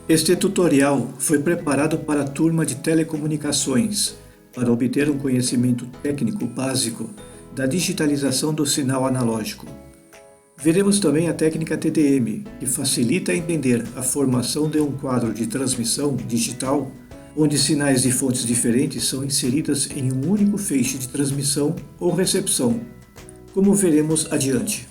Este tutorial foi preparado para a turma de telecomunicações, para obter um conhecimento técnico básico da digitalização do sinal analógico. Veremos também a técnica TDM, que facilita entender a formação de um quadro de transmissão digital, onde sinais de fontes diferentes são inseridas em um único feixe de transmissão ou recepção, como veremos adiante.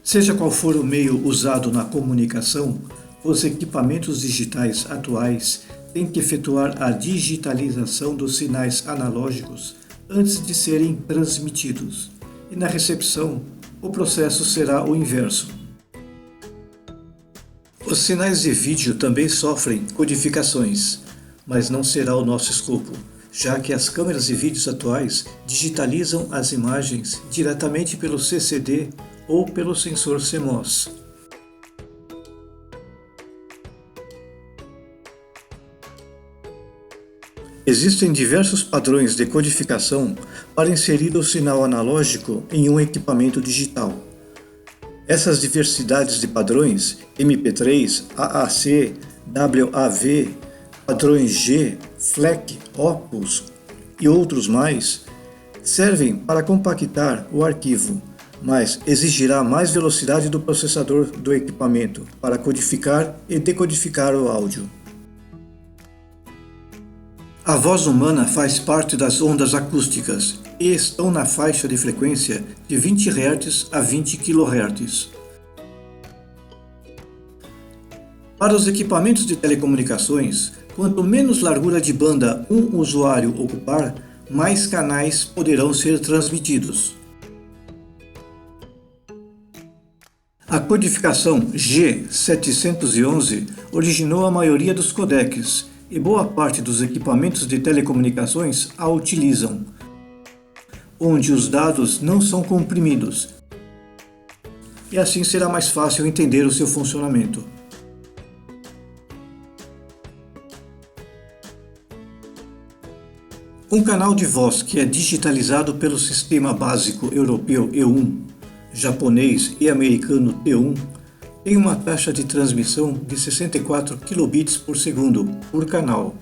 Seja qual for o meio usado na comunicação, os equipamentos digitais atuais têm que efetuar a digitalização dos sinais analógicos antes de serem transmitidos, e na recepção o processo será o inverso. Os sinais de vídeo também sofrem codificações, mas não será o nosso escopo, já que as câmeras de vídeos atuais digitalizam as imagens diretamente pelo CCD ou pelo sensor CMOS. Existem diversos padrões de codificação para inserir o sinal analógico em um equipamento digital. Essas diversidades de padrões, MP3, AAC, WAV, padrões G, FLAC, Opus e outros mais, servem para compactar o arquivo, mas exigirá mais velocidade do processador do equipamento para codificar e decodificar o áudio. A voz humana faz parte das ondas acústicas e estão na faixa de frequência de 20 Hz a 20 kHz. Para os equipamentos de telecomunicações, quanto menos largura de banda um usuário ocupar, mais canais poderão ser transmitidos. A codificação G711 originou a maioria dos codecs, e boa parte dos equipamentos de telecomunicações a utilizam, onde os dados não são comprimidos, e assim será mais fácil entender o seu funcionamento. Um canal de voz que é digitalizado pelo Sistema Básico Europeu E1, japonês e americano T1, tem uma taxa de transmissão de 64 kbps por canal.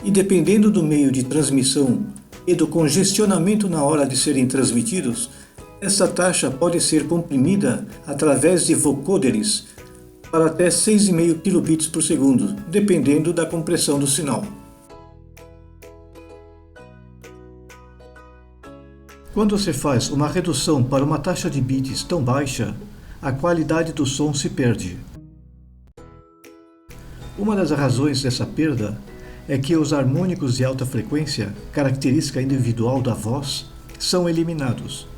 E dependendo do meio de transmissão e do congestionamento na hora de serem transmitidos, essa taxa pode ser comprimida através de vocoders para até 6,5 kbps, dependendo da compressão do sinal. Quando se faz uma redução para uma taxa de bits tão baixa, a qualidade do som se perde. Uma das razões dessa perda é que os harmônicos de alta frequência, característica individual da voz, são eliminados.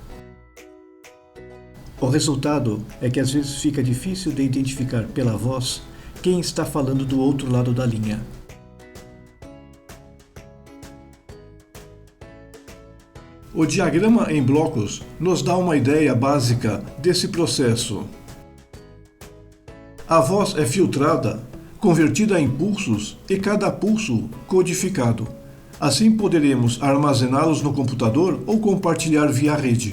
O resultado é que às vezes fica difícil de identificar pela voz quem está falando do outro lado da linha. O diagrama em blocos nos dá uma ideia básica desse processo. A voz é filtrada, convertida em pulsos e cada pulso codificado. Assim poderemos armazená-los no computador ou compartilhar via rede.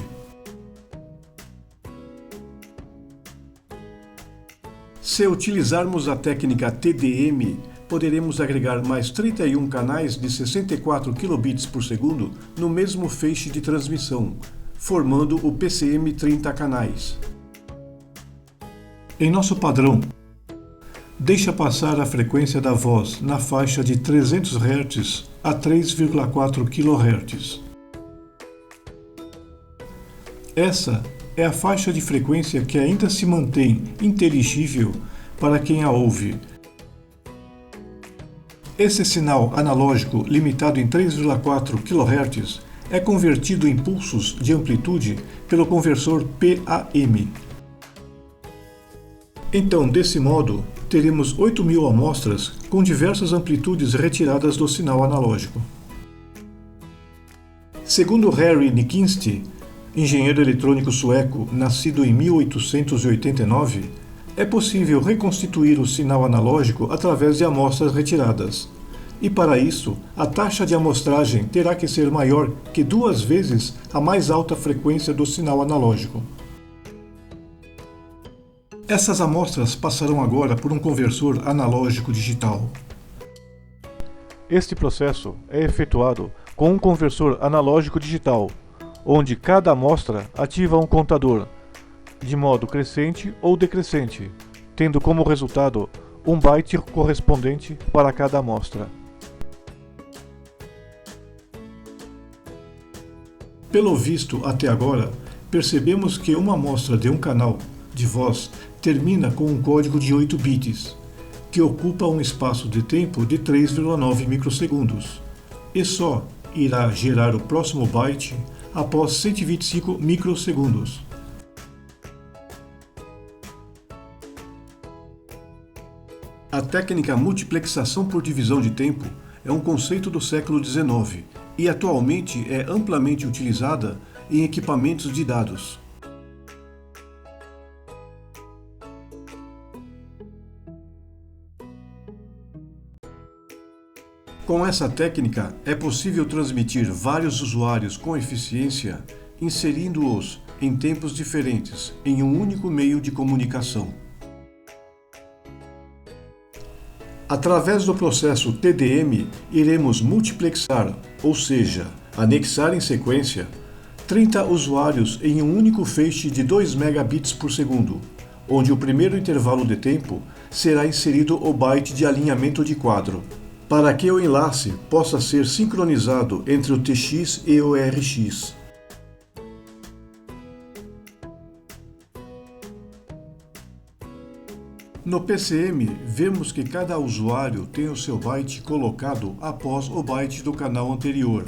Se utilizarmos a técnica TDM, poderemos agregar mais 31 canais de 64 kbps no mesmo feixe de transmissão, formando o PCM 30 canais. Em nosso padrão, deixa passar a frequência da voz na faixa de 300 Hz a 3,4 kHz. Essa é a faixa de frequência que ainda se mantém inteligível para quem a ouve. Esse sinal analógico limitado em 3,4 kHz é convertido em pulsos de amplitude pelo conversor PAM. Então, desse modo, teremos 8.000 amostras com diversas amplitudes retiradas do sinal analógico. Segundo Harry Nikinsky, engenheiro eletrônico sueco nascido em 1889, é possível reconstituir o sinal analógico através de amostras retiradas. E para isso, a taxa de amostragem terá que ser maior que 2 vezes a mais alta frequência do sinal analógico. Essas amostras passarão agora por um conversor analógico digital. Este processo é efetuado com um conversor analógico digital, onde cada amostra ativa um contador, de modo crescente ou decrescente, tendo como resultado um byte correspondente para cada amostra. Pelo visto até agora, percebemos que uma amostra de um canal de voz termina com um código de 8 bits, que ocupa um espaço de tempo de 3,9 microsegundos, e só irá gerar o próximo byte após 125 microsegundos. A técnica multiplexação por divisão de tempo é um conceito do século XIX e atualmente é amplamente utilizada em equipamentos de dados. Com essa técnica, é possível transmitir vários usuários com eficiência, inserindo-os em tempos diferentes em um único meio de comunicação. Através do processo TDM, iremos multiplexar, ou seja, anexar em sequência, 30 usuários em um único feixe de 2 megabits por segundo, onde o primeiro intervalo de tempo será inserido o byte de alinhamento de quadro, para que o enlace possa ser sincronizado entre o TX e o RX. No PCM, vemos que cada usuário tem o seu byte colocado após o byte do canal anterior.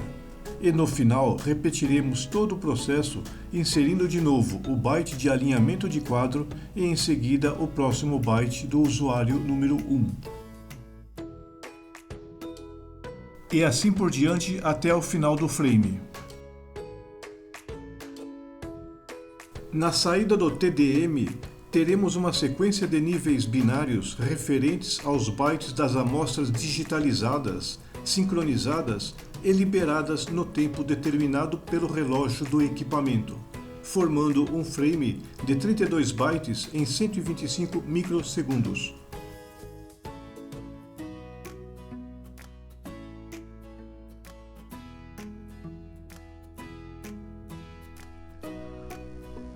E no final, repetiremos todo o processo inserindo de novo o byte de alinhamento de quadro e em seguida o próximo byte do usuário número 1. E assim por diante até o final do frame. Na saída do TDM, teremos uma sequência de níveis binários referentes aos bytes das amostras digitalizadas, sincronizadas e liberadas no tempo determinado pelo relógio do equipamento, formando um frame de 32 bytes em 125 microsegundos.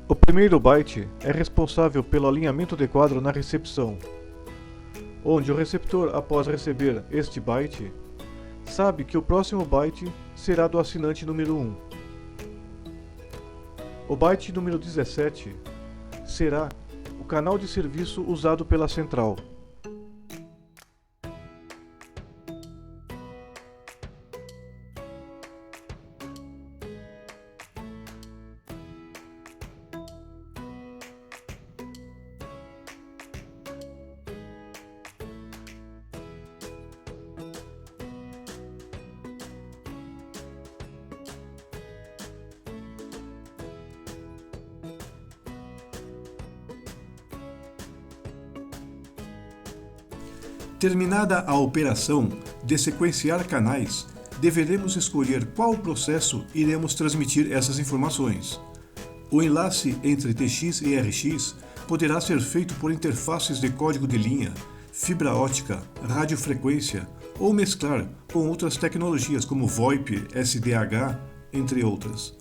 O primeiro byte é responsável pelo alinhamento de quadro na recepção, onde o receptor, após receber este byte, sabe que o próximo byte será do assinante número 1. O byte número 17 será o canal de serviço usado pela central. Terminada a operação de sequenciar canais, deveremos escolher qual processo iremos transmitir essas informações. O enlace entre TX e RX poderá ser feito por interfaces de código de linha, fibra ótica, radiofrequência ou mesclar com outras tecnologias como VoIP, SDH, entre outras.